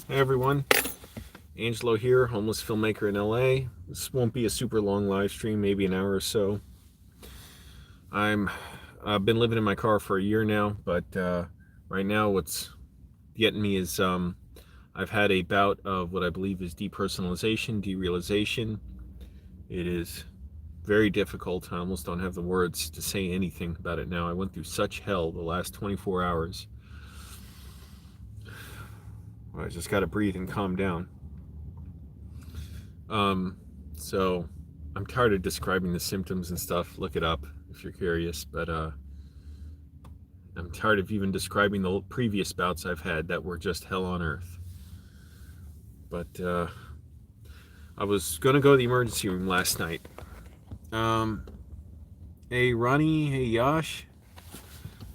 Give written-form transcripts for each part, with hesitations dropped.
Hey everyone, Angelo here, homeless filmmaker in LA. This won't be a super long live stream, maybe an hour or so. I've been living in my car for a year now, but right now what's getting me is I've had a bout of what I believe is depersonalization, derealization. It is very difficult. I almost don't have the words to say anything about it now. I went through such hell the last 24 hours. I just got to breathe and calm down. So I'm tired of describing the symptoms and stuff. Look it up if you're curious. But I'm tired of even describing the previous bouts I've had that were just hell on earth. But I was going to go to the emergency room last night. Hey, Ronnie. Hey, Yash.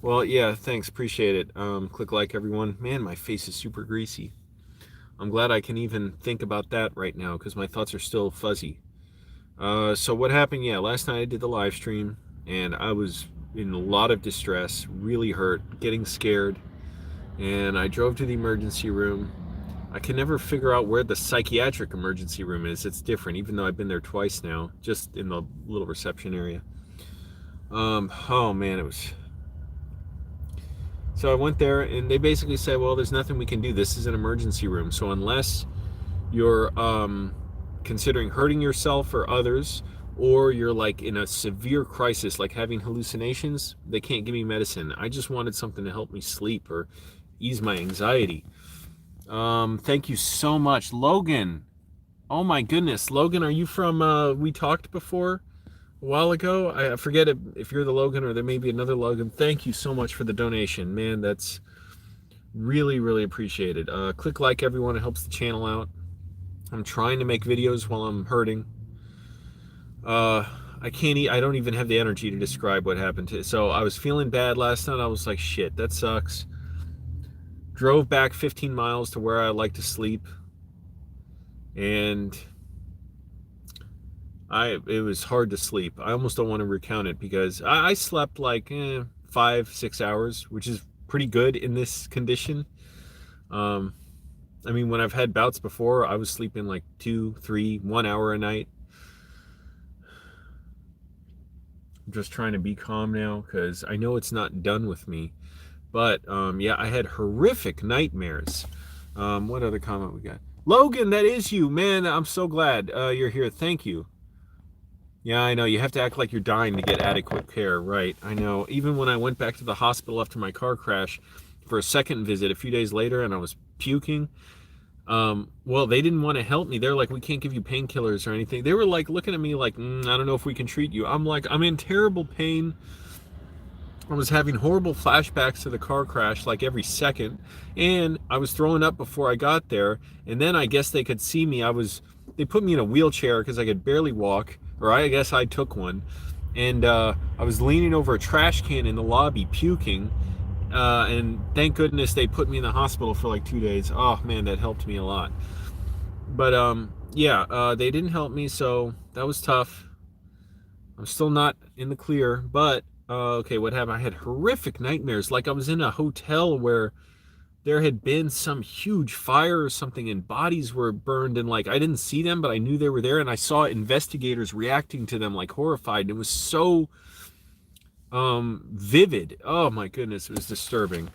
Well, yeah, thanks. Appreciate it. Click like, everyone. Man, my face is super greasy. I'm glad I can even think about that right now because my thoughts are still fuzzy. So what happened? Yeah, last night I did the live stream and I was in a lot of distress, really hurt, getting scared. And I drove to the emergency room. I can never figure out where the psychiatric emergency room is. It's different, even though I've been there twice now, just in the little reception area. Oh man, it was. So I went there and they basically said, well, there's nothing we can do. This is an emergency room. So unless you're considering hurting yourself or others, or you're like in a severe crisis, like having hallucinations, they can't give me medicine. I just wanted something to help me sleep or ease my anxiety. Thank you so much, Logan. Oh my goodness, Logan, are you from? We talked before a while ago. I forget if you're the Logan or there may be another Logan. Thank you so much for the donation, man. That's really appreciated. Click like, everyone. It helps the channel out. I'm trying to make videos while I'm hurting. I can't eat. I don't even have the energy to describe what happened to. So I was feeling bad last night. I was like, shit, that sucks. Drove back 15 miles to where I like to sleep, and it was hard to sleep. I almost don't want to recount it because I slept like 5-6 hours, which is pretty good in this condition. I mean, when I've had bouts before, I was sleeping like 2, 3, 1 hour a night. I'm just trying to be calm now because I know it's not done with me. But yeah, I had horrific nightmares. What other comment we got? Logan, that is you, man. I'm so glad you're here. Thank you. Yeah, I know. You have to act like you're dying to get adequate care, right? I know. Even when I went back to the hospital after my car crash for a second visit a few days later and I was puking, well, they didn't want to help me. They're like, we can't give you painkillers or anything. They were like looking at me like, I don't know if we can treat you. I'm like, I'm in terrible pain. I was having horrible flashbacks to the car crash like every second, and I was throwing up before I got there. And then I guess they could see me. They put me in a wheelchair because I could barely walk, or I guess I took one. And I was leaning over a trash can in the lobby puking. And thank goodness they put me in the hospital for like 2 days. Oh man, that helped me a lot. But yeah, they didn't help me, so that was tough. I'm still not in the clear, but okay, what happened? I had horrific nightmares. Like I was in a hotel where there had been some huge fire or something and bodies were burned, and like I didn't see them, but I knew they were there, and I saw investigators reacting to them like horrified. And it was so vivid. Oh my goodness, it was disturbing.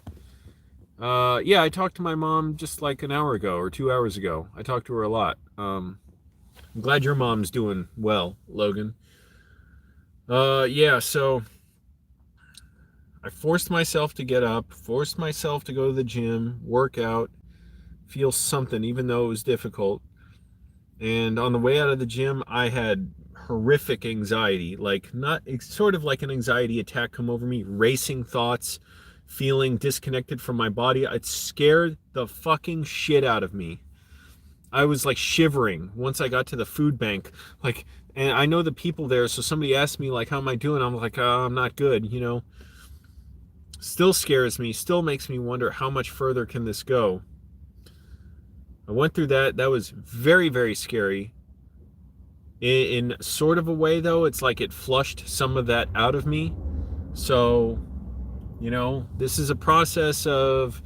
Yeah, I talked to my mom just like an hour ago or 2 hours ago. I talked to her a lot. I'm glad your mom's doing well, Logan. Yeah, so I forced myself to get up, forced myself to go to the gym, work out, feel something, even though it was difficult. And on the way out of the gym, I had horrific anxiety, like not, it's sort of like an anxiety attack come over me, racing thoughts, feeling disconnected from my body. It scared the fucking shit out of me. I was like shivering once I got to the food bank, like, and I know the people there, so somebody asked me like, how am I doing? I'm like, I'm not good, you know. Still scares me, still makes me wonder how much further can this go. I went through that. That was very scary. In sort of a way, though, it's like it flushed some of that out of me. So, you know, this is a process of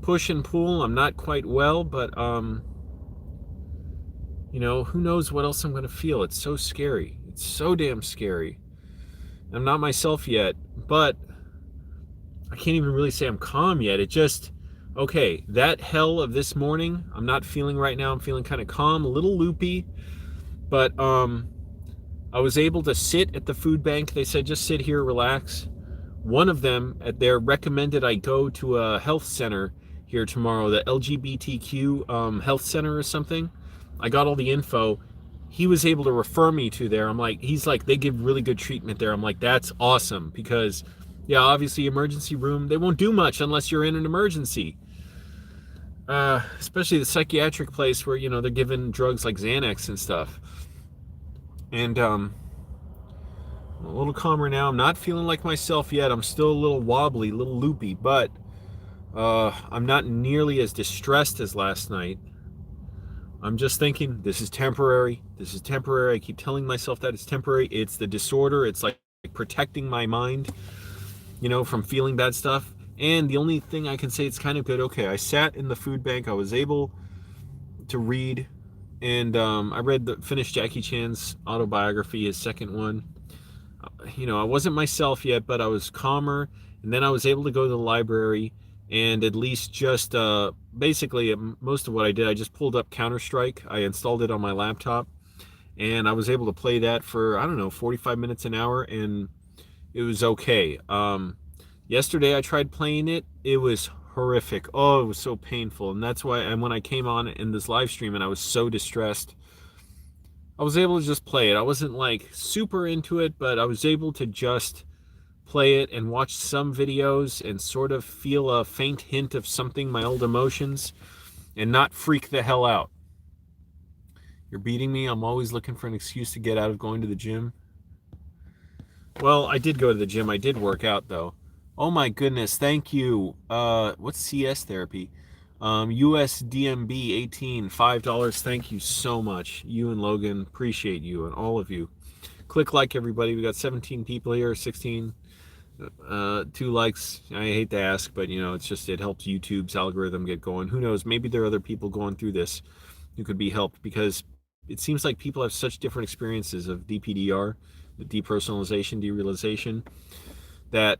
push and pull. I'm not quite well, but who knows what else I'm going to feel. It's so scary. It's so damn scary. I'm not myself yet, but I can't even really say I'm calm yet. It just, okay, that hell of this morning, I'm not feeling right now. I'm feeling kind of calm, a little loopy, but I was able to sit at the food bank. They said, just sit here, relax. One of them, they're recommended I go to a health center here tomorrow, the LGBTQ health center or something. I got all the info. He was able to refer me to there. He's like, they give really good treatment there. I'm like, that's awesome, because yeah, obviously emergency room, they won't do much unless you're in an emergency. Especially the psychiatric place where, they're giving drugs like Xanax and stuff. And I'm a little calmer now. I'm not feeling like myself yet. I'm still a little wobbly, a little loopy, but I'm not nearly as distressed as last night. I'm just thinking, this is temporary. This is temporary. I keep telling myself that it's temporary. It's the disorder. It's like protecting my mind, from feeling bad stuff. And the only thing I can say it's kind of good, okay, I sat in the food bank. I was able to read, and I finished Jackie Chan's autobiography, his second one. I wasn't myself yet, but I was calmer. And then I was able to go to the library and at least just basically most of what I did, I just pulled up Counter-Strike. I installed it on my laptop, and I was able to play that for, I don't know, 45 minutes, an hour, and it was okay. Yesterday I tried playing it. It was horrific. Oh, it was so painful. And that's why, and when I came on in this live stream and I was so distressed, I was able to just play it. I wasn't like super into it, but I was able to just play it and watch some videos and sort of feel a faint hint of something, my old emotions, and not freak the hell out. You're beating me. I'm always looking for an excuse to get out of going to the gym. Well, I did go to the gym. I did work out, though. Oh my goodness, thank you. What's CS therapy? USDMB 18, $5. Thank you so much. You and Logan, appreciate you and all of you. Click like, everybody. We got 17 people here, 16. 2 likes. I hate to ask, but it's just, it helps YouTube's algorithm get going. Who knows? Maybe there are other people going through this who could be helped, because it seems like people have such different experiences of DPDR, the depersonalization-derealization, that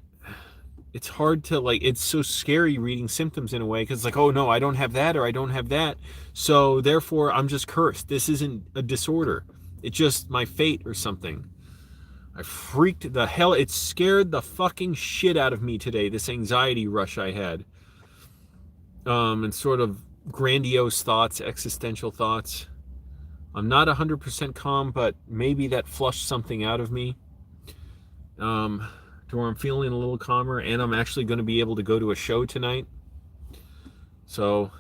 it's hard to, like, it's so scary reading symptoms in a way, because it's like, oh no, I don't have that, or I don't have that, so therefore I'm just cursed. This isn't a disorder. It's just my fate or something. I freaked the hell, it scared the fucking shit out of me today, this anxiety rush I had. And sort of grandiose thoughts, existential thoughts. I'm not 100% calm, but maybe that flushed something out of me. To where I'm feeling a little calmer, and I'm actually going to be able to go to a show tonight. So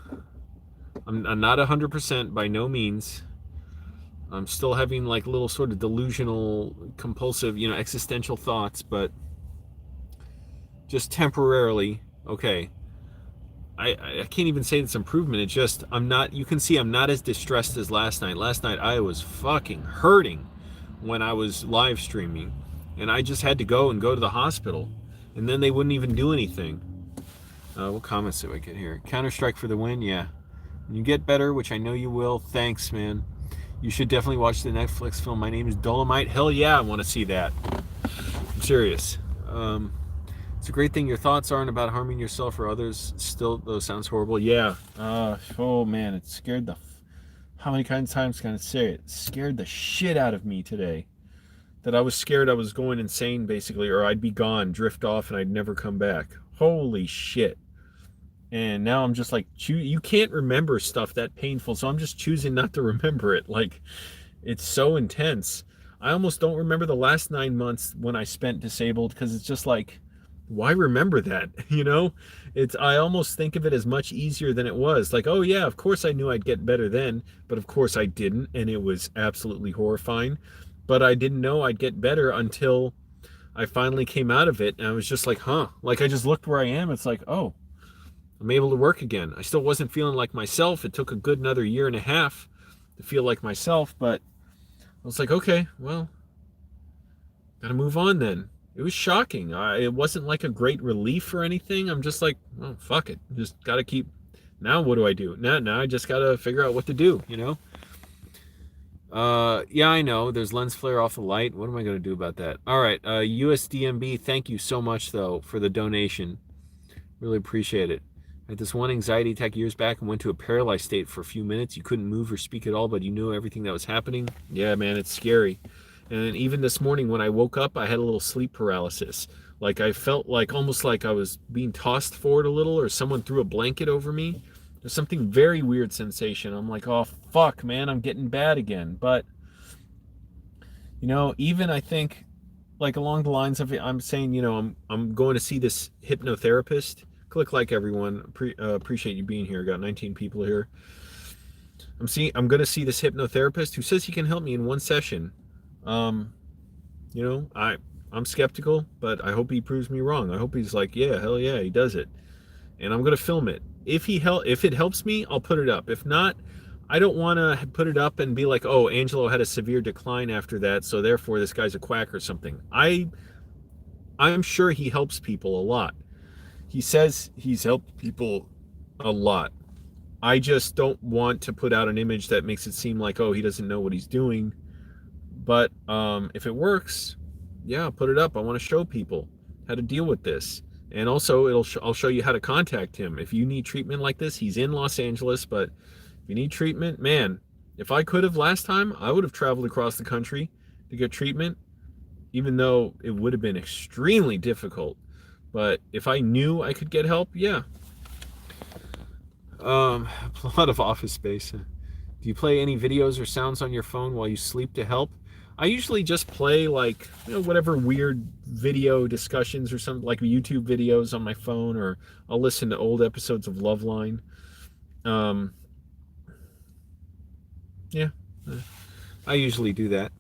I'm not 100% by no means. I'm still having like little sort of delusional, compulsive, existential thoughts, but just temporarily. Okay. I can't even say it's improvement. It's just, you can see I'm not as distressed as last night. Last night I was fucking hurting when I was live streaming, and I just had to go to the hospital, and then they wouldn't even do anything. What comments do I get here? Counter-Strike for the win, yeah. When you get better, which I know you will, thanks, man. You should definitely watch the Netflix film, My Name is Dolomite. Hell yeah, I want to see that. I'm serious. It's a great thing your thoughts aren't about harming yourself or others. Still, though, sounds horrible. Yeah. Oh, man, it scared how many times can I say it? It scared the shit out of me today. That I was scared I was going insane, basically, or I'd be gone, drift off, and I'd never come back. Holy shit. And now I'm just like, you can't remember stuff that painful, so I'm just choosing not to remember it. Like, it's so intense. I almost don't remember the last 9 months when I spent disabled, because it's just like, why remember that? I almost think of it as much easier than it was. Like, oh yeah, of course I knew I'd get better then, but of course I didn't, and it was absolutely horrifying. But I didn't know I'd get better until I finally came out of it, and I was just like, huh. Like, I just looked where I am. It's like, oh, I'm able to work again. I still wasn't feeling like myself. It took a good another 1.5 years to feel like myself, but I was like, okay, well, gotta move on then. It was shocking. It wasn't like a great relief or anything. I'm just like, oh, fuck it. Just got to keep. Now what do I do? Now I just got to figure out what to do, you know? Yeah, I know. There's lens flare off the light. What am I going to do about that? All right. USDMB, thank you so much, though, for the donation. Really appreciate it. I had this one anxiety attack years back and went to a paralyzed state for a few minutes. You couldn't move or speak at all, but you knew everything that was happening. Yeah, man, it's scary. And even this morning when I woke up, I had a little sleep paralysis. Like I felt like almost like I was being tossed forward a little or someone threw a blanket over me. There's something very weird sensation. I'm like, oh, fuck, man, I'm getting bad again. But, even I think like along the lines of I'm saying, I'm going to see this hypnotherapist. Click like everyone. Appreciate you being here. Got 19 people here. I'm going to see this hypnotherapist who says he can help me in one session. Um, I'm skeptical, but I hope he proves me wrong. I hope he's like, yeah, hell yeah, he does it. And I'm going to film it. If it helps me, I'll put it up. If not, I don't want to put it up and be like, oh, Angelo had a severe decline after that, so therefore this guy's a quack or something. I'm sure he helps people a lot. He says he's helped people a lot. I just don't want to put out an image that makes it seem like, oh, he doesn't know what he's doing. But if it works, yeah, put it up. I want to show people how to deal with this. And also, I'll show you how to contact him. If you need treatment like this, he's in Los Angeles, but if you need treatment, man, if I could have last time, I would have traveled across the country to get treatment, even though it would have been extremely difficult. But if I knew I could get help, yeah. A lot of Office Space. Do you play any videos or sounds on your phone while you sleep to help? I usually just play like whatever weird video discussions or something like YouTube videos on my phone, or I'll listen to old episodes of Loveline. Um, yeah, I usually do that.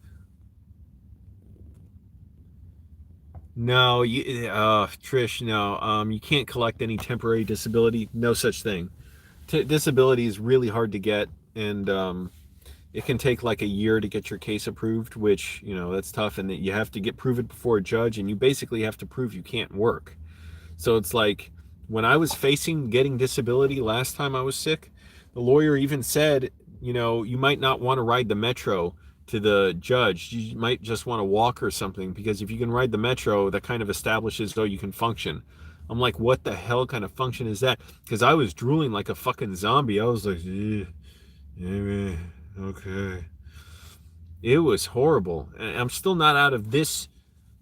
No, Trish, no. You can't collect any temporary disability. No such thing. Disability is really hard to get, and it can take like a year to get your case approved, which that's tough, and that you have to get prove it before a judge, and you basically have to prove you can't work. So it's like when I was facing getting disability last time I was sick, the lawyer even said, you might not want to ride the metro to the judge. You might just want to walk or something, because if you can ride the metro, that kind of establishes you can function. I'm like, what the hell kind of function is that? Because I was drooling like a fucking zombie. I was like, okay. It was horrible. I'm still not out of this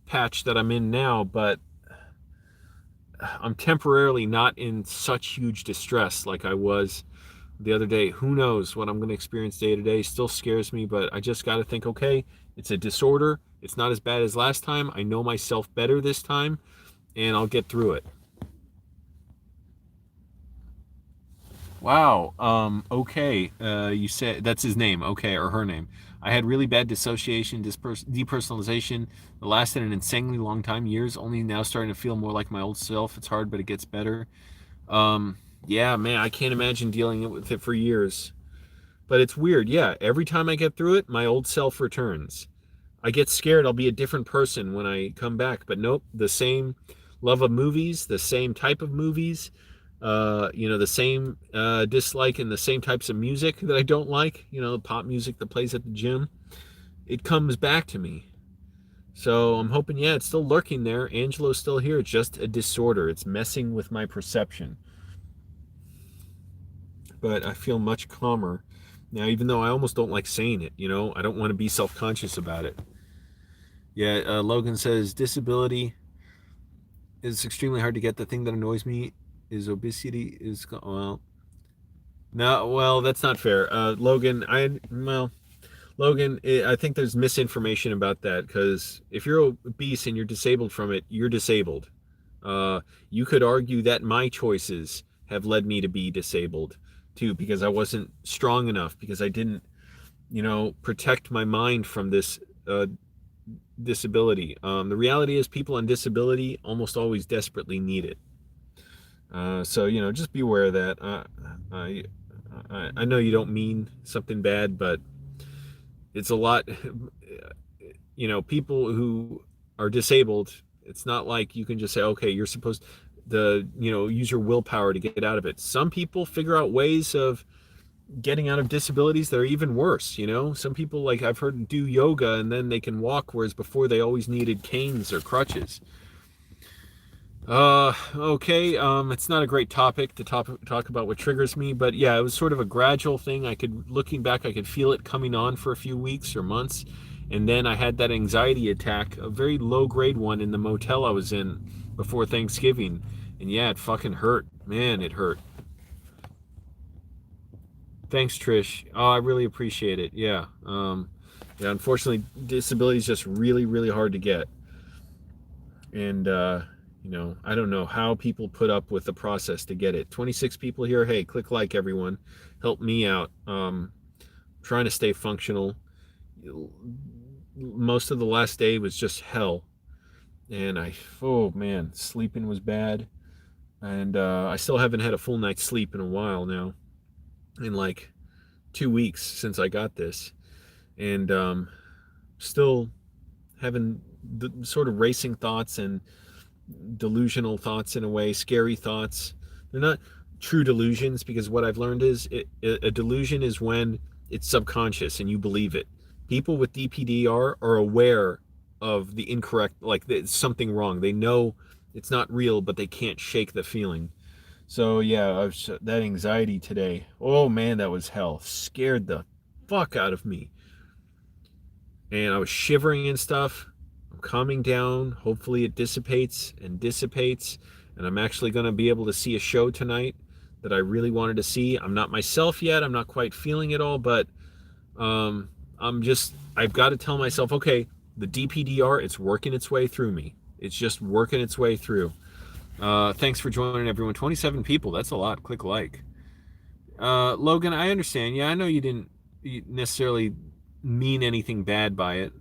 patch that I'm in now, but I'm temporarily not in such huge distress like I was the other day. Who knows what I'm going to experience day to day? Still scares me, but I just got to think, okay, it's a disorder. It's not as bad as last time. I know myself better this time, and I'll get through it. Wow. Okay. You said that's his name. Okay, or her name. I had really bad dissociation, depersonalization. It lasted an insanely long time, years. Only now starting to feel more like my old self. It's hard, but it gets better. Um, yeah, man, I can't imagine dealing with it for years. But it's weird. Yeah, every time I get through it, my old self returns. I get scared I'll be a different person when I come back, but nope, the same love of movies, the same type of movies, the same dislike and the same types of music that I don't like, the pop music that plays at the gym. It comes back to me. So I'm hoping, yeah, it's still lurking there. Angelo's still here. It's just a disorder. It's messing with my perception. But I feel much calmer now, even though I almost don't like saying it. I don't want to be self-conscious about it. Yeah, Logan says disability is extremely hard to get. The thing that annoys me is obesity is well. No, well, that's not fair. Logan, I think there's misinformation about that, because if you're obese and you're disabled from it, you're disabled. You could argue that my choices have led me to be disabled too, because I wasn't strong enough, because I didn't, protect my mind from this disability. The reality is people on disability almost always desperately need it. So just be aware of that. I know you don't mean something bad, but it's a lot. People who are disabled, It's not like you can just say, okay, you're supposed to, use your willpower to get out of it. Some people figure out ways of getting out of disabilities that are even worse. Some people, like I've heard, do yoga and then they can walk, whereas before they always needed canes or crutches. Okay. It's not a great topic to talk about what triggers me, but yeah, it was sort of a gradual thing. Looking back, I could feel it coming on for a few weeks or months. And then I had that anxiety attack, a very low grade one, in the motel I was in before Thanksgiving. And yeah, it fucking hurt. Man, it hurt. Thanks, Trish. Oh, I really appreciate it. Yeah. Yeah, unfortunately, disability is just really, really hard to get. And, I don't know how people put up with the process to get it. 26 people here. Hey, click like, everyone. Help me out. Trying to stay functional. Most of the last day was just hell. And oh man, sleeping was bad. And I still haven't had a full night's sleep in a while now. In like 2 weeks since I got this. And still having the sort of racing thoughts and delusional thoughts, in a way, scary thoughts. They're not true delusions, because what I've learned is a delusion is when it's subconscious and you believe it. People with DPDR are aware of the incorrect, like it's something wrong. They know it's not real, but they can't shake the feeling. So yeah, that anxiety today, oh man, that was hell. Scared the fuck out of me. And I was shivering and stuff. I'm calming down. Hopefully it dissipates, and I'm actually going to be able to see a show tonight that I really wanted to see. I'm not myself yet. I'm not quite feeling it all, but I've got to tell myself, okay, the DPDR, it's working its way through me. It's just working its way through. Thanks for joining, everyone. 27 people. That's a lot. Click like. Logan, I understand. Yeah, I know you didn't necessarily mean anything bad by it.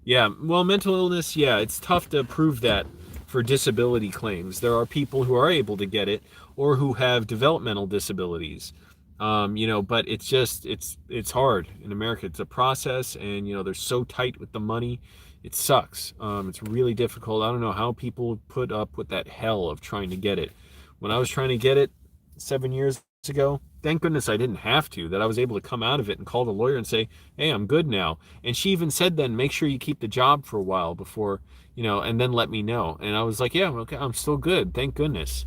Yeah, well, mental illness, yeah, it's tough to prove that for disability claims. There are people who are able to get it, or who have developmental disabilities. But it's hard in America. It's a process, and they're so tight with the money. It sucks. It's really difficult. I don't know how people put up with that hell of trying to get it. When I was trying to get it 7 years ago, thank goodness I didn't have to, that I was able to come out of it and call the lawyer and say, hey, I'm good now. And she even said then, make sure you keep the job for a while before, and then let me know. And I was like, yeah, okay, I'm still good. Thank goodness.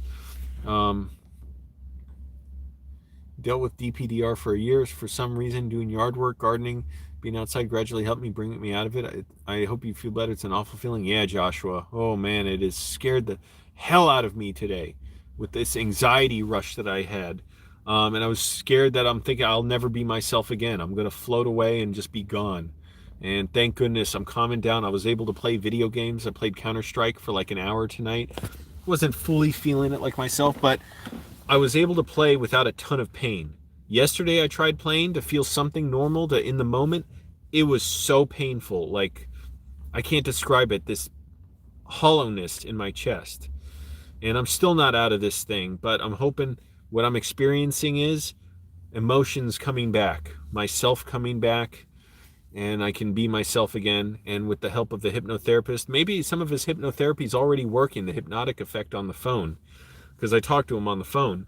Dealt with DPDR for years. For some reason, doing yard work, gardening, being outside gradually helped me bring me out of it. I hope you feel better. It's an awful feeling. Yeah, Joshua. Oh man, it has scared the hell out of me today with this anxiety rush that I had. And I was scared that I'm thinking I'll never be myself again. I'm going to float away and just be gone. And thank goodness I'm calming down. I was able to play video games. I played Counter-Strike for like an hour tonight. Wasn't fully feeling it like myself, but I was able to play without a ton of pain. Yesterday I tried playing to feel something normal in the moment. It was so painful. Like, I can't describe it. This hollowness in my chest. And I'm still not out of this thing, but I'm hoping what I'm experiencing is emotions coming back, myself coming back, and I can be myself again. And with the help of the hypnotherapist, maybe some of his hypnotherapy is already working, the hypnotic effect on the phone, because I talked to him on the phone.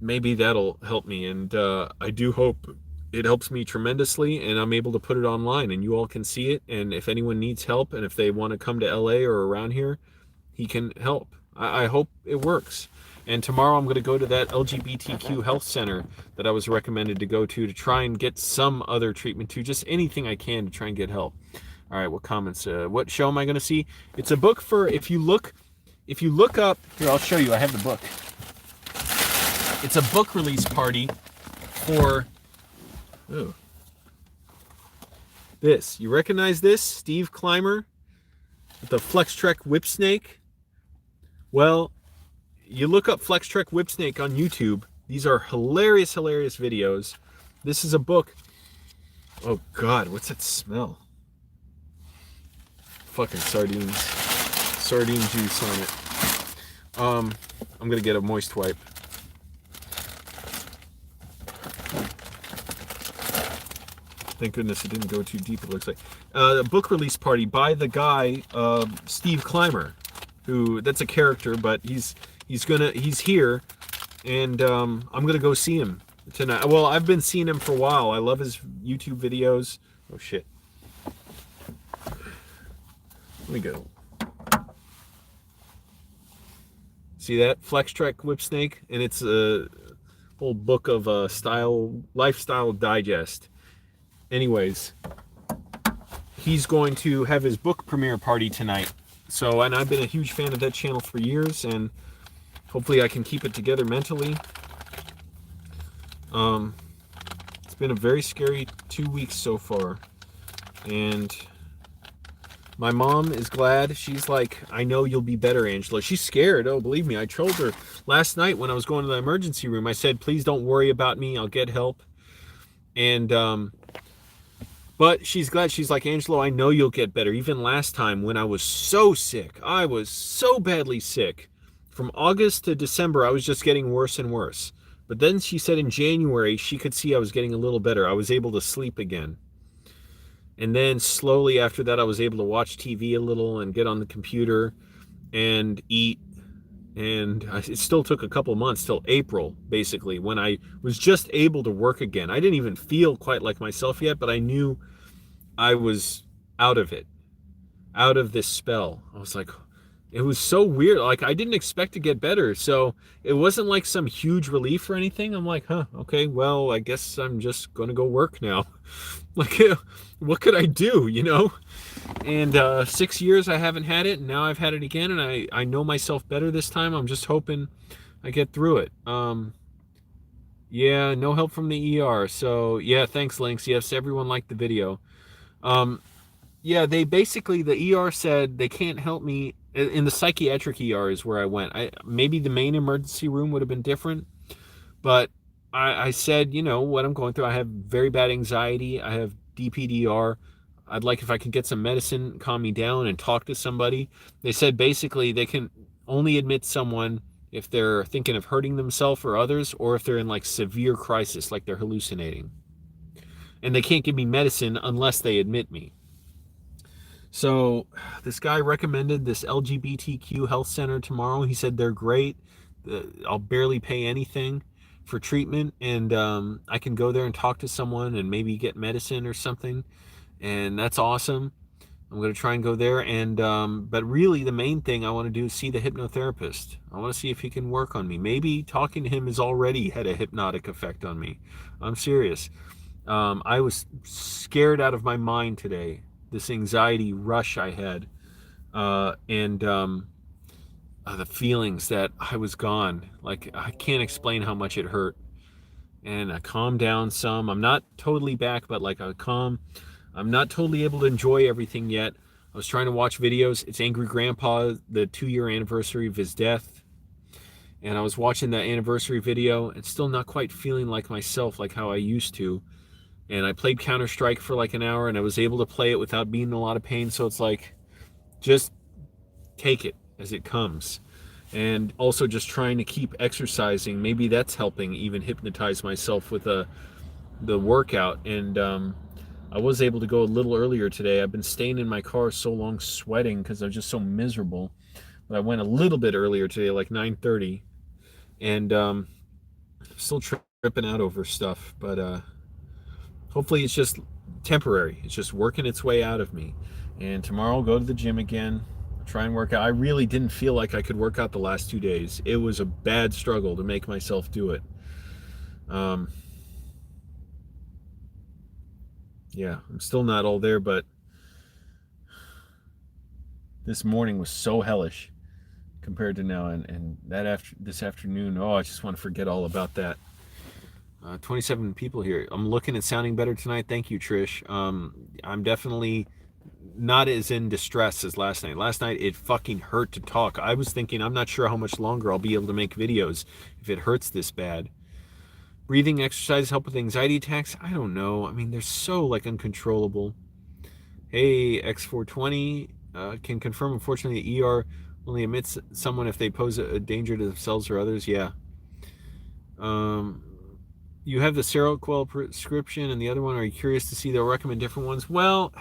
Maybe that'll help me, and I do hope it helps me tremendously, and I'm able to put it online and you all can see it. And if anyone needs help, and if they want to come to LA or around here, he can help. I hope it works. And tomorrow I'm going to go to that LGBTQ health center that I was recommended to go to try and get some other treatment too. Just anything I can to try and get help. All right, what comments? What show am I going to see? It's a book for, if you look up, here, I'll show you. I have the book. It's a book release party for, this. You recognize this? Steve Clymer with the Flextrek Whipsnake. Well, you look up Flextrek Whipsnake on YouTube. These are hilarious, hilarious videos. This is a book. Oh God, what's that smell? Fucking sardines. Sardine juice on it. I'm gonna get a moist wipe. Thank goodness it didn't go too deep, it looks like. A book release party by the guy, Steve Clymer, who, that's a character, but he's here, and I'm gonna go see him tonight. Well, I've been seeing him for a while. I love his YouTube videos. Oh shit. Let me go. See that? Flex Trek Whip Snake, and it's a whole book of lifestyle digest. Anyways, he's going to have his book premiere party tonight. So, and I've been a huge fan of that channel for years, and hopefully I can keep it together mentally. It's been a very scary 2 weeks so far, and my mom is glad. She's like, I know you'll be better, Angelo. She's scared. Oh, believe me. I told her last night when I was going to the emergency room, I said, please don't worry about me. I'll get help. And, but she's glad. She's like, Angelo, I know you'll get better. Even last time when I was so sick, I was so badly sick. From August to December, I was just getting worse and worse. But then she said in January, she could see I was getting a little better. I was able to sleep again. And then slowly after that, I was able to watch TV a little and get on the computer and eat. And it still took a couple months till April, basically, when I was just able to work again. I didn't even feel quite like myself yet, but I knew I was out of it, out of this spell. I was like, it was so weird. Like, I didn't expect to get better. So it wasn't like some huge relief or anything. I'm like, okay, well, I guess I'm just going to go work now. Like, what could I do, you know? And 6 years I haven't had it, and now I've had it again, and I know myself better this time. I'm just hoping I get through it. Yeah, no help from the ER. So, yeah, thanks, Lynx. Yes, everyone liked the video. Yeah, they basically, the ER said they can't help me. In the psychiatric ER is where I went. Maybe the main emergency room would have been different, but I said, you know, what I'm going through. I have very bad anxiety. I have DPDR. I'd like if I could get some medicine, calm me down, and talk to somebody. They said basically they can only admit someone if they're thinking of hurting themselves or others, or if they're in like severe crisis, like they're hallucinating. And they can't give me medicine unless they admit me. So this guy recommended this LGBTQ health center tomorrow. He said they're great. I'll barely pay anything for treatment, and I can go there and talk to someone and maybe get medicine or something, and that's awesome. I'm going to try and go there, and but really the main thing I want to do is see the hypnotherapist. I want to see if he can work on me. Maybe talking to him has already had a hypnotic effect on me. I'm serious. I was scared out of my mind today. This anxiety rush I had, and the feelings that I was gone. Like, I can't explain how much it hurt. And I calmed down some. I'm not totally back, but like I'm not totally able to enjoy everything yet. I was trying to watch videos. It's Angry Grandpa, the 2-year anniversary of his death. And I was watching that anniversary video and still not quite feeling like myself, like how I used to. And I played Counter-Strike for like an hour, and I was able to play it without being in a lot of pain. So it's like, just take it as it comes. And also just trying to keep exercising. Maybe that's helping even hypnotize myself with the workout. And I was able to go a little earlier today. I've been staying in my car so long sweating because I was just so miserable. But I went a little bit earlier today, like 9:30. And still tripping out over stuff. But hopefully it's just temporary. It's just working its way out of me. And tomorrow I'll go to the gym again, try and work out. I really didn't feel like I could work out the last 2 days. It was a bad struggle to make myself do it. Yeah, I'm still not all there, but this morning was so hellish compared to now. And this afternoon, I just want to forget all about that. 27 people here. I'm looking at sounding better tonight. Thank you, Trish. I'm definitely not as in distress as last night. Last night, it fucking hurt to talk. I was thinking, I'm not sure how much longer I'll be able to make videos if it hurts this bad. Breathing exercises help with anxiety attacks? I don't know. I mean, they're so, like, uncontrollable. Hey, X420 can confirm, unfortunately, the ER only admits someone if they pose a danger to themselves or others. Yeah. You have the Seroquel prescription and the other one. Are you curious to see they'll recommend different ones? Well,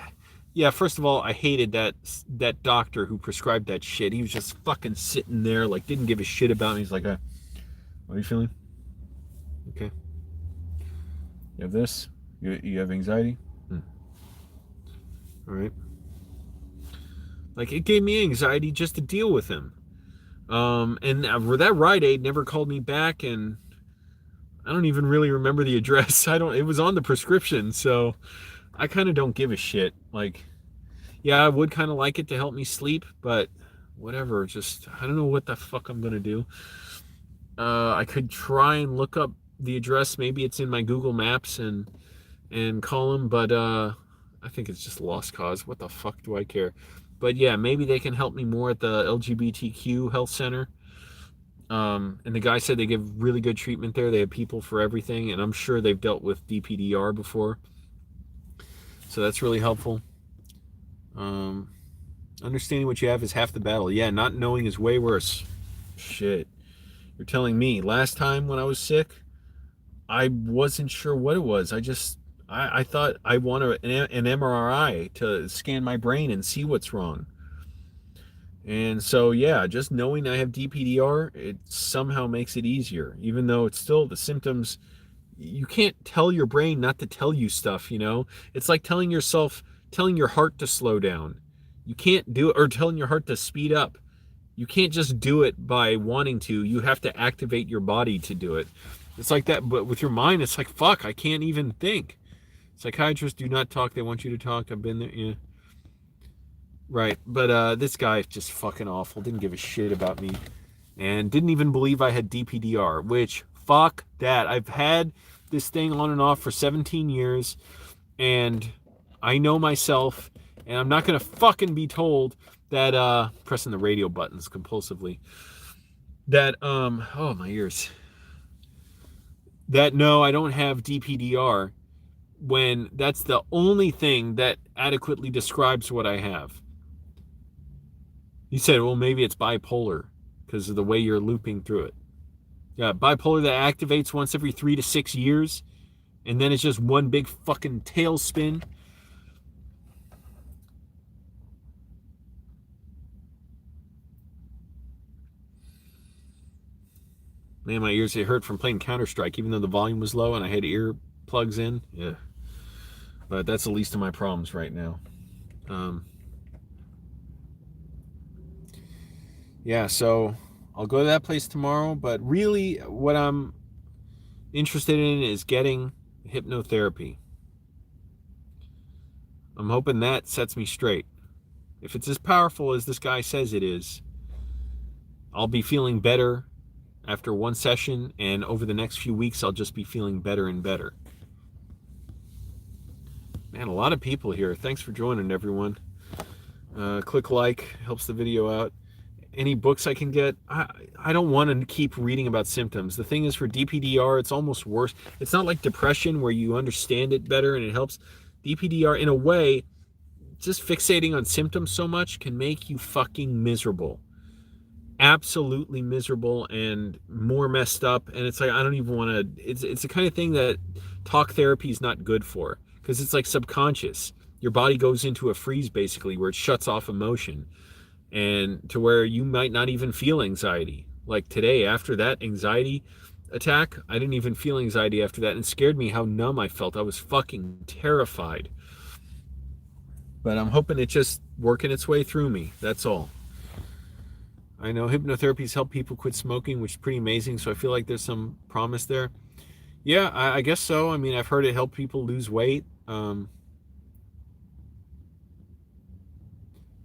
yeah, first of all, I hated that doctor who prescribed that shit. He was just fucking sitting there, like, didn't give a shit about me. He's like, how are you feeling? Okay. You have this? You have anxiety? All right. Like, it gave me anxiety just to deal with him. And that Rite Aid never called me back, and I don't even really remember the address. It was on the prescription, so I kind of don't give a shit. Like, yeah, I would kind of like it to help me sleep, but whatever. Just, I don't know what the fuck I'm going to do. I could try and look up the address. Maybe it's in my Google Maps and call him, but I think it's just a lost cause. What the fuck do I care? But yeah, maybe they can help me more at the LGBTQ health center. And the guy said they give really good treatment there. They have people for everything, and I'm sure they've dealt with DPDR before. So that's really helpful. Understanding what you have is half the battle. Yeah, not knowing is way worse. Shit. You're telling me. Last time when I was sick, I wasn't sure what it was. I thought I wanted an MRI to scan my brain and see what's wrong. And so, yeah, just knowing I have DPDR, it somehow makes it easier, even though it's still the symptoms. You can't tell your brain not to tell you stuff, you know? It's like telling your heart to slow down. You can't do it, or telling your heart to speed up. You can't just do it by wanting to. You have to activate your body to do it. It's like that, but with your mind, it's like, fuck, I can't even think. Psychiatrists do not talk. They want you to talk. I've been there. Yeah. Right. But this guy is just fucking awful. Didn't give a shit about me. And didn't even believe I had DPDR, which, fuck that. I've had this thing on and off for 17 years. And I know myself. And I'm not going to fucking be told that, pressing the radio buttons compulsively, that, oh, my ears. That, no, I don't have DPDR, when that's the only thing that adequately describes what I have. He said, well, maybe it's bipolar because of the way you're looping through it. Yeah, bipolar that activates once every 3 to 6 years, and then it's just one big fucking tailspin. Man, my ears, it hurt from playing Counter-Strike, even though the volume was low and I had ear plugs in. Yeah. But that's the least of my problems right now. Yeah, so I'll go to that place tomorrow, but really what I'm interested in is getting hypnotherapy. I'm hoping that sets me straight. If it's as powerful as this guy says it is, I'll be feeling better after one session, and over the next few weeks, I'll just be feeling better and better. Man, a lot of people here. Thanks for joining, everyone. Click like, helps the video out. Any books I can get. I don't want to keep reading about symptoms. The thing is, for DPDR, it's almost worse. It's not like depression where you understand it better and it helps. DPDR, in a way, just fixating on symptoms so much can make you fucking miserable. Absolutely miserable and more messed up. And it's like, I don't even want to. It's the kind of thing that talk therapy is not good for, because it's like subconscious. Your body goes into a freeze, basically, where it shuts off emotion, and to where you might not even feel anxiety. Like today, after that anxiety attack, I didn't even feel anxiety after that, and it scared me how numb I felt. I was fucking terrified. But I'm hoping it's just working its way through me. That's all. I know hypnotherapies help people quit smoking, which is pretty amazing, so I feel like there's some promise there. Yeah, I guess so. I mean, I've heard it help people lose weight. Damn,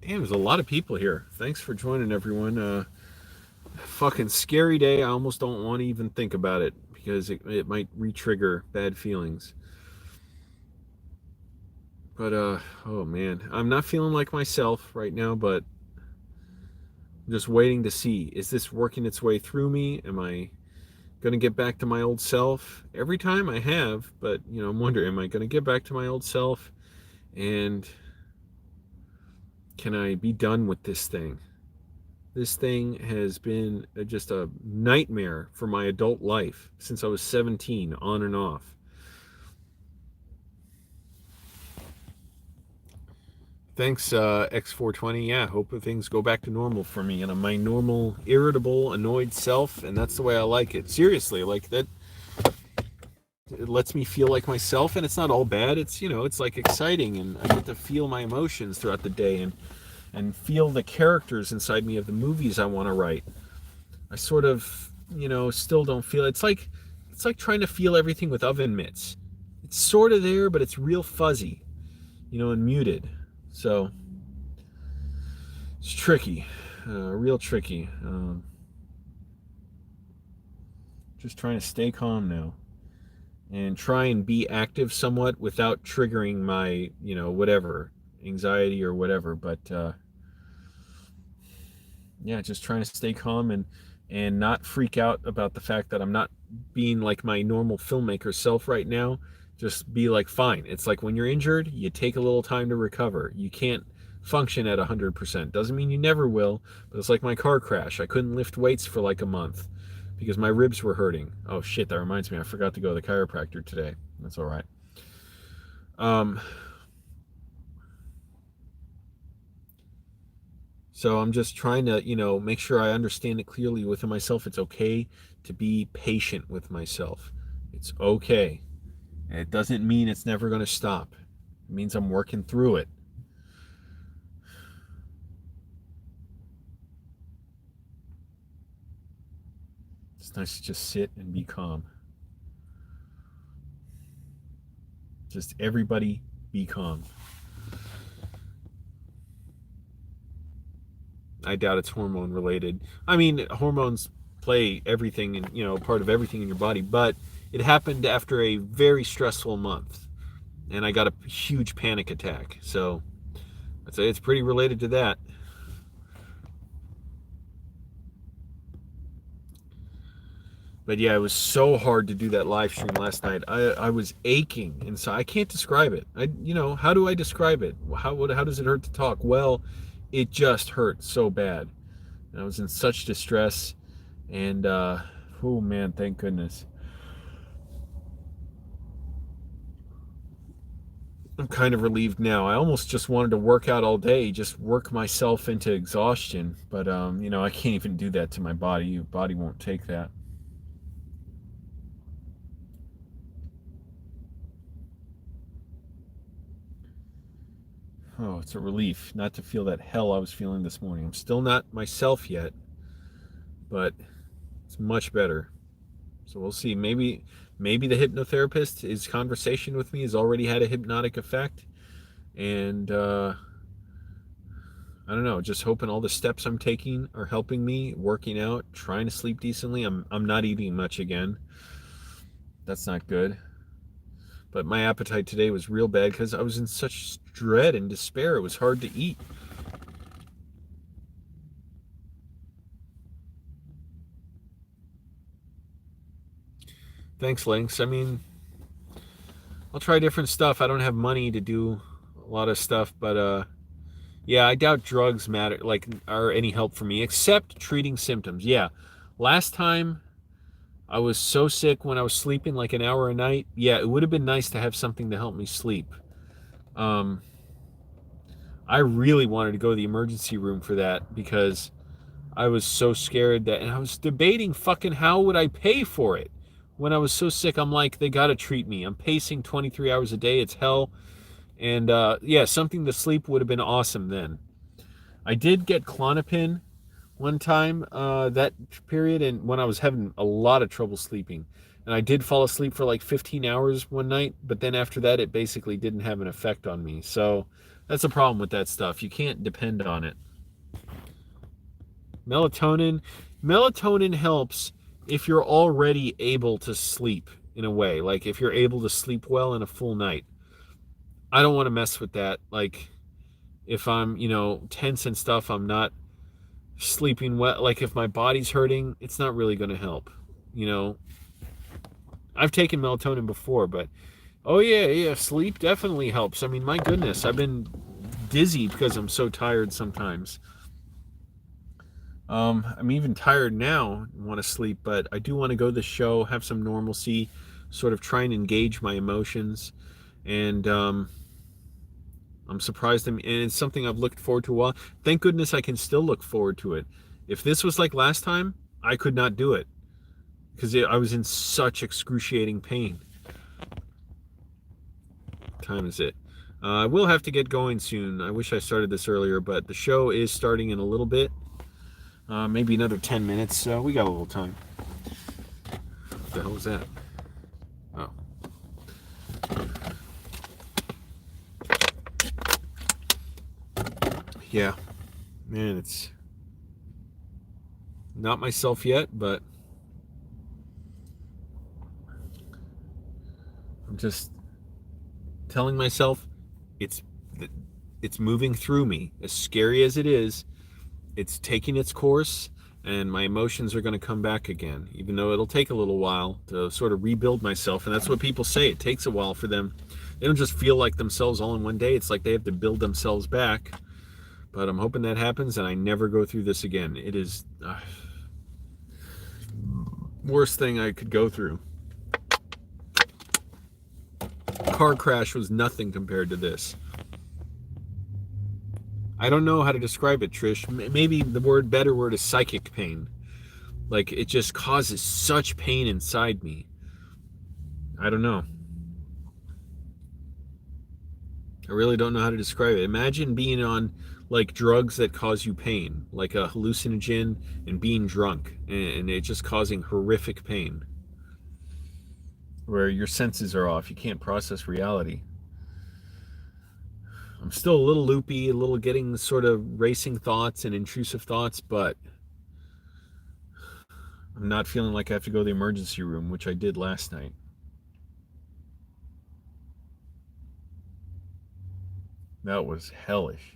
there's a lot of people here. Thanks for joining, everyone. Fucking scary day. I almost don't want to even think about it, because it might re-trigger bad feelings. But, oh man, I'm not feeling like myself right now, but I'm just waiting to see, is this working its way through me? Am I going to get back to my old self? Every time I have, but, you know, I'm wondering, am I going to get back to my old self? And can I be done with this thing? This thing has been just a nightmare for my adult life since I was 17, on and off. Thanks, X420. Yeah, hope things go back to normal for me, and I'm my normal, irritable, annoyed self, and that's the way I like it. Seriously, like that. It lets me feel like myself, and it's not all bad. It's, it's like exciting, and I get to feel my emotions throughout the day, and feel the characters inside me of the movies I want to write. I sort of, still don't feel it's like trying to feel everything with oven mitts. It's sort of there, but it's real fuzzy, and muted. So it's tricky, real tricky. Just trying to stay calm now and try and be active somewhat without triggering my, whatever, anxiety or whatever. But yeah, just trying to stay calm and not freak out about the fact that I'm not being like my normal filmmaker self right now. Just be like, fine. It's like when you're injured, you take a little time to recover. You can't function at 100%. Doesn't mean you never will, but it's like my car crash. I couldn't lift weights for like a month because my ribs were hurting. Oh shit, that reminds me, I forgot to go to the chiropractor today. That's all right. So I'm just trying to, make sure I understand it clearly within myself. It's okay to be patient with myself. It's okay. It doesn't mean it's never going to stop. It means I'm working through it. It's nice to just sit and be calm. Just everybody be calm. I doubt it's hormone related. I mean, hormones play everything and, part of everything in your body, but it happened after a very stressful month and I got a huge panic attack. So I'd say it's pretty related to that. But yeah, it was so hard to do that live stream last night. I was aching inside. I can't describe it. How do I describe it? How does it hurt to talk? Well, it just hurt so bad. I was in such distress, and oh man, thank goodness. I'm kind of relieved now. I almost just wanted to work out all day, just work myself into exhaustion. But I can't even do that to my body. Your body won't take that. Oh, it's a relief not to feel that hell I was feeling this morning. I'm still not myself yet, but it's much better. So we'll see. Maybe the hypnotherapist, his conversation with me has already had a hypnotic effect. And I don't know, just hoping all the steps I'm taking are helping me, working out, trying to sleep decently. I'm not eating much again. That's not good. But my appetite today was real bad because I was in such dread and despair. It was hard to eat. Thanks, Lynx. I mean, I'll try different stuff. I don't have money to do a lot of stuff, but yeah, I doubt drugs matter, like, are any help for me except treating symptoms. Yeah, last time I was so sick when I was sleeping like an hour a night. Yeah, it would have been nice to have something to help me sleep. Um, I really wanted to go to the emergency room for that because I was so scared that, and I was debating fucking how would I pay for it. When I was so sick, I'm like, they gotta treat me. I'm pacing 23 hours a day. It's hell. And yeah, something to sleep would have been awesome then. I did get Klonopin one time that period, and when I was having a lot of trouble sleeping. And I did fall asleep for like 15 hours one night, but then after that, it basically didn't have an effect on me. So that's a problem with that stuff. You can't depend on it. Melatonin helps if you're already able to sleep in a way. Like if you're able to sleep well in a full night. I don't want to mess with that. Like if I'm, tense and stuff, I'm not sleeping well. Like if my body's hurting, it's not really going to help. I've taken melatonin before, but oh yeah, sleep definitely helps. I mean, my goodness, I've been dizzy because I'm so tired sometimes. I'm even tired now, want to sleep, but I do want to go to the show, have some normalcy, sort of try and engage my emotions. And I'm surprised, and it's something I've looked forward to a while. Thank goodness I can still look forward to it. If this was like last time, I could not do it because I was in such excruciating pain. What time is it? I will have to get going soon. I wish I started this earlier, but the show is starting in a little bit. Maybe another 10 minutes, so we got a little time. What the hell was that? Oh. Yeah. Man, it's not myself yet, but I'm just telling myself it's it's moving through me. As scary as it is, it's taking its course, and my emotions are going to come back again, even though it'll take a little while to sort of rebuild myself. And that's what people say. It takes a while for them. They don't just feel like themselves all in one day. It's like they have to build themselves back. But I'm hoping that happens and I never go through this again. It is worst thing I could go through. Car crash was nothing compared to this. I don't know how to describe it, Trish. Maybe the better word is psychic pain. Like, it just causes such pain inside me. I don't know. I really don't know how to describe it. Imagine being on like drugs that cause you pain, like a hallucinogen, and being drunk, and it just causing horrific pain, where your senses are off. You can't process reality. I'm still a little loopy, a little getting sort of racing thoughts and intrusive thoughts, but I'm not feeling like I have to go to the emergency room, which I did last night. That was hellish.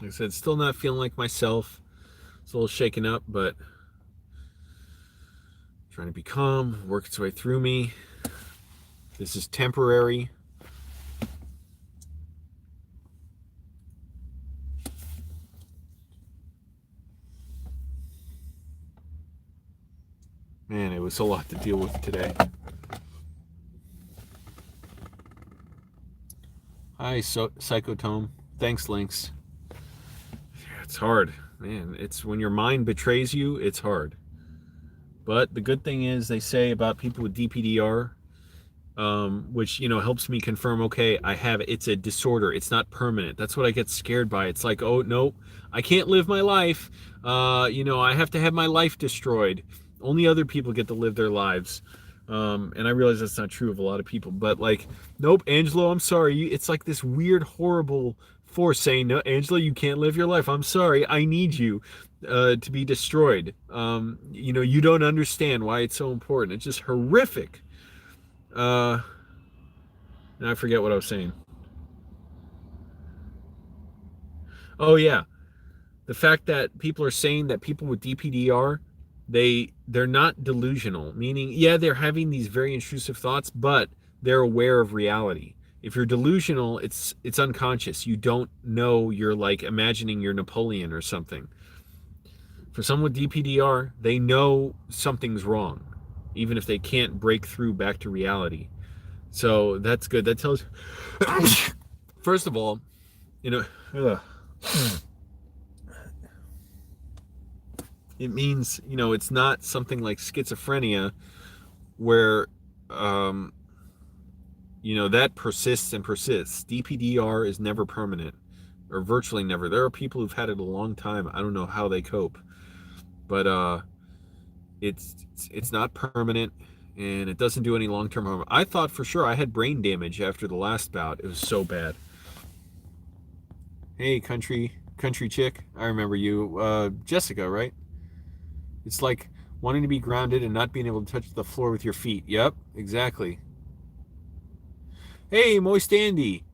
Like I said, still not feeling like myself. It's a little shaken up, but trying to be calm, work its way through me. This is temporary. Man, it was a lot to deal with today. Hi, Psychotome. Thanks, Lynx. Yeah, it's hard. Man, it's when your mind betrays you, it's hard. But the good thing is, they say about people with DPDR, which, helps me confirm, okay, it's a disorder. It's not permanent. That's what I get scared by. It's like, oh, no, I can't live my life. I have to have my life destroyed. Only other people get to live their lives. And I realize that's not true of a lot of people, but like, nope, Angelo, I'm sorry. It's like this weird, horrible force saying, no, Angelo, you can't live your life. I'm sorry. I need you to be destroyed. You don't understand why it's so important. It's just horrific. And I forget what I was saying. Oh yeah, the fact that people are saying that people with DPDR, they're not delusional, meaning, yeah, they're having these very intrusive thoughts, but they're aware of reality. If you're delusional, it's unconscious. You don't know, you're like imagining you're Napoleon or something. For someone with DPDR, they know something's wrong, even if they can't break through back to reality. So that's good. That tells first of all, it means, it's not something like schizophrenia where, that persists and persists. DPDR is never permanent, or virtually never. There are people who've had it a long time. I don't know how they cope, but it's not permanent, and it doesn't do any long-term harm. I thought for sure I had brain damage after the last bout. It was so bad. Hey, country chick, I remember you, Jessica, right? It's like wanting to be grounded and not being able to touch the floor with your feet. Yep, exactly. Hey, Moist Andy.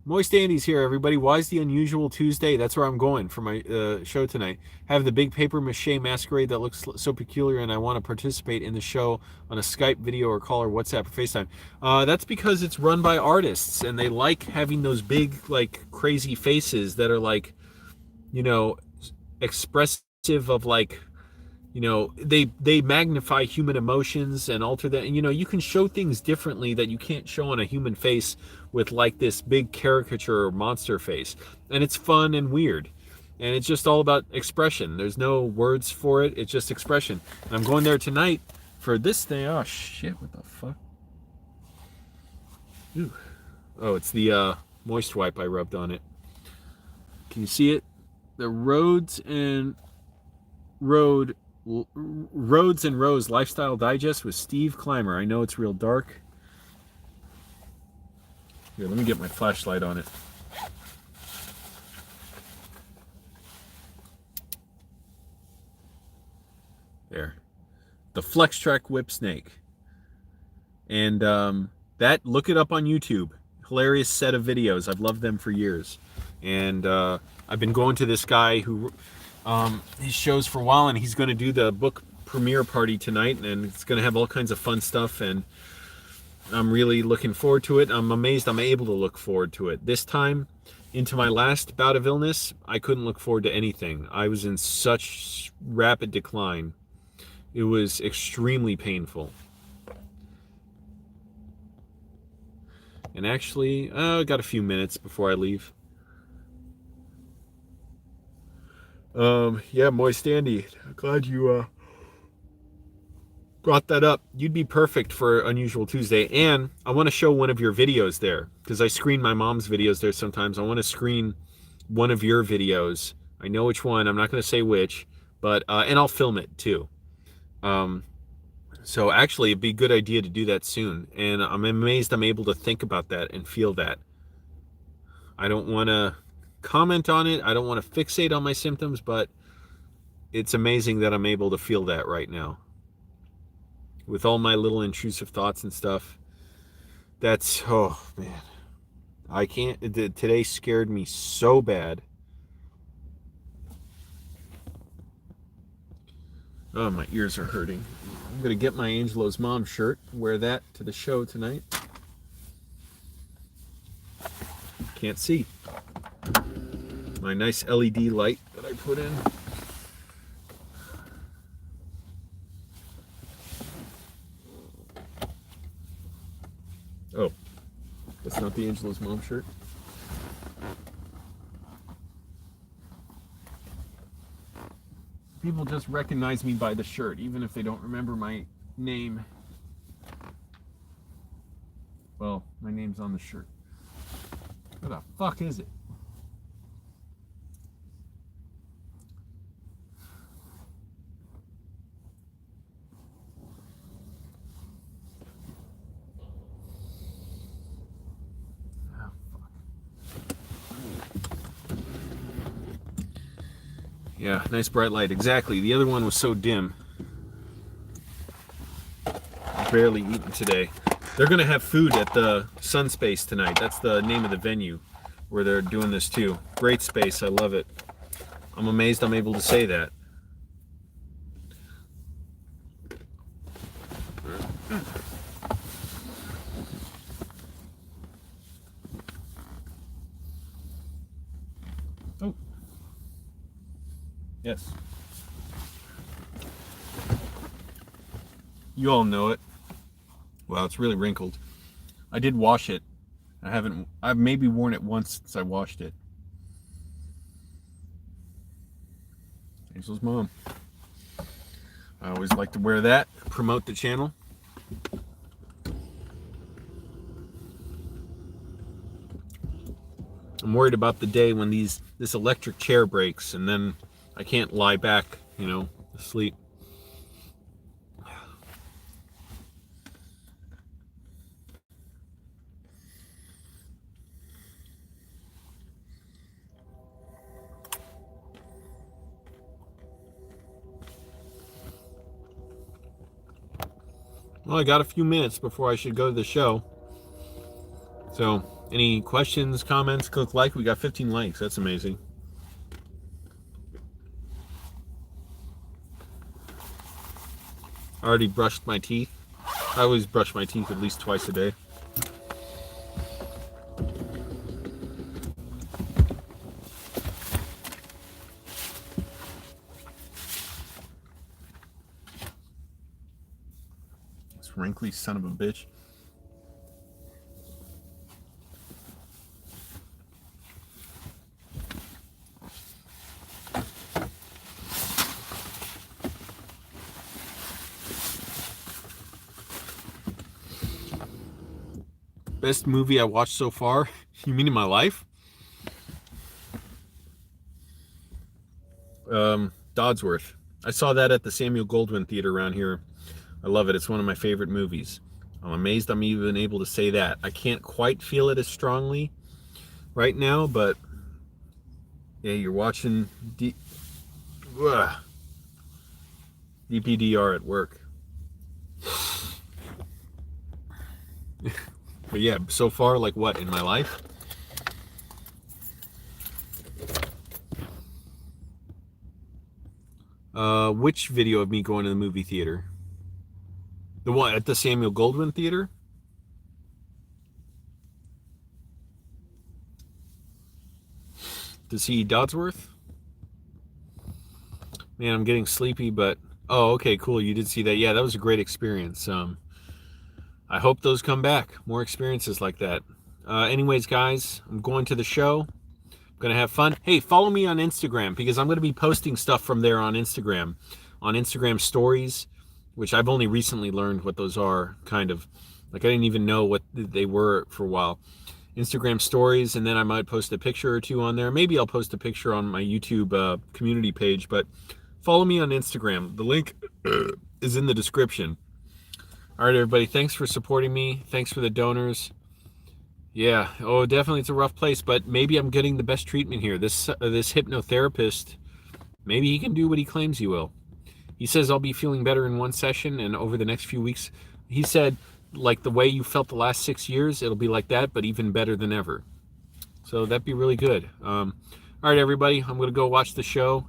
Moist Andy's here, everybody. Why's the Unusual Tuesday? That's where I'm going for my show tonight. Have the big paper mache masquerade that looks so peculiar, and I want to participate in the show on a Skype video or call or WhatsApp or FaceTime. That's because it's run by artists, and they like having those big, like, crazy faces that are, like, you know, expressive of, like, you know, they magnify human emotions and alter that. And, you know, you can show things differently that you can't show on a human face with, like, this big caricature or monster face. And it's fun and weird. And it's just all about expression. There's no words for it. It's just expression. And I'm going there tonight for this thing. Oh, shit. What the fuck? Ooh. Oh, it's the moist wipe I rubbed on it. Can you see it? The Roads and Rose Lifestyle Digest with Steve Clymer. I know it's real dark. Here, let me get my flashlight on it. There. The Flex Track Whip Snake. And that, look it up on YouTube. Hilarious set of videos. I've loved them for years. And I've been going to this guy who his shows for a while, and he's going to do the book premiere party tonight, and it's going to have all kinds of fun stuff, and I'm really looking forward to it. I'm amazed I'm able to look forward to it. This time, into my last bout of illness, I couldn't look forward to anything. I was in such rapid decline. It was extremely painful. And actually, I got a few minutes before I leave. Yeah, Moist Andy, glad you brought that up. You'd be perfect for Unusual Tuesday, and I want to show one of your videos there, because I screen my mom's videos there sometimes. I want to screen one of your videos. I know which one. I'm not going to say which, but and I'll film it too. So actually, it'd be a good idea to do that soon, and I'm amazed I'm able to think about that and feel that. I don't want to comment on it. I don't want to fixate on my symptoms, but it's amazing that I'm able to feel that right now. With all my little intrusive thoughts and stuff. That's, oh man. I can't, today scared me so bad. Oh, my ears are hurting. I'm going to get my Angelo's mom shirt, wear that to the show tonight. Can't see. My nice LED light that I put in. Oh, that's not the Angelo's mom shirt. People just recognize me by the shirt, even if they don't remember my name. Well, my name's on the shirt. What the fuck is it? Oh, fuck. Yeah, nice bright light. Exactly. The other one was so dim. Barely eaten today. They're going to have food at the Sun Space tonight. That's the name of the venue where they're doing this too. Great space. I love it. I'm amazed I'm able to say that. Oh. Yes. You all know it. Well, it's really wrinkled. I did wash it. I've maybe worn it once since I washed it. Angel's mom. I always like to wear that, promote the channel. I'm worried about the day when this electric chair breaks and then I can't lie back, you know, asleep. Well, I got a few minutes before I should go to the show. So Any questions, comments? Click like. We got 15 likes. That's amazing. I already brushed my teeth. I always brush my teeth at least twice a day. This wrinkly son of a bitch. Best movie I watched so far? You mean in my life? Dodsworth. I saw that at the Samuel Goldwyn Theater around here. I love it. It's one of my favorite movies. I'm amazed I'm even able to say that. I can't quite feel it as strongly right now, but yeah, you're watching DPDR at work. But yeah, so far, like what, in my life? Which video of me going to the movie theater? The one at the Samuel Goldwyn Theater? To see Dodsworth? Man, I'm getting sleepy, but... Oh, okay, cool. You did see that. Yeah, that was a great experience. I hope those come back. More experiences like that. Anyways, guys, I'm going to the show. I'm going to have fun. Hey, follow me on Instagram because I'm going to be posting stuff from there on Instagram stories, which I've only recently learned what those are, kind of. Like, I didn't even know what they were for a while. Instagram stories, and then I might post a picture or two on there. Maybe I'll post a picture on my YouTube community page, but follow me on Instagram. The link is in the description. All right, everybody, thanks for supporting me. Thanks for the donors. Yeah, oh, definitely it's a rough place, but maybe I'm getting the best treatment here. This hypnotherapist, maybe he can do what he claims he will. He says I'll be feeling better in one session, and over the next few weeks, he said, like the way you felt the last 6 years, it'll be like that, but even better than ever. So that'd be really good. All right, everybody, I'm going to go watch the show.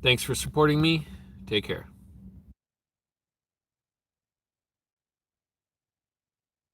Thanks for supporting me. Take care.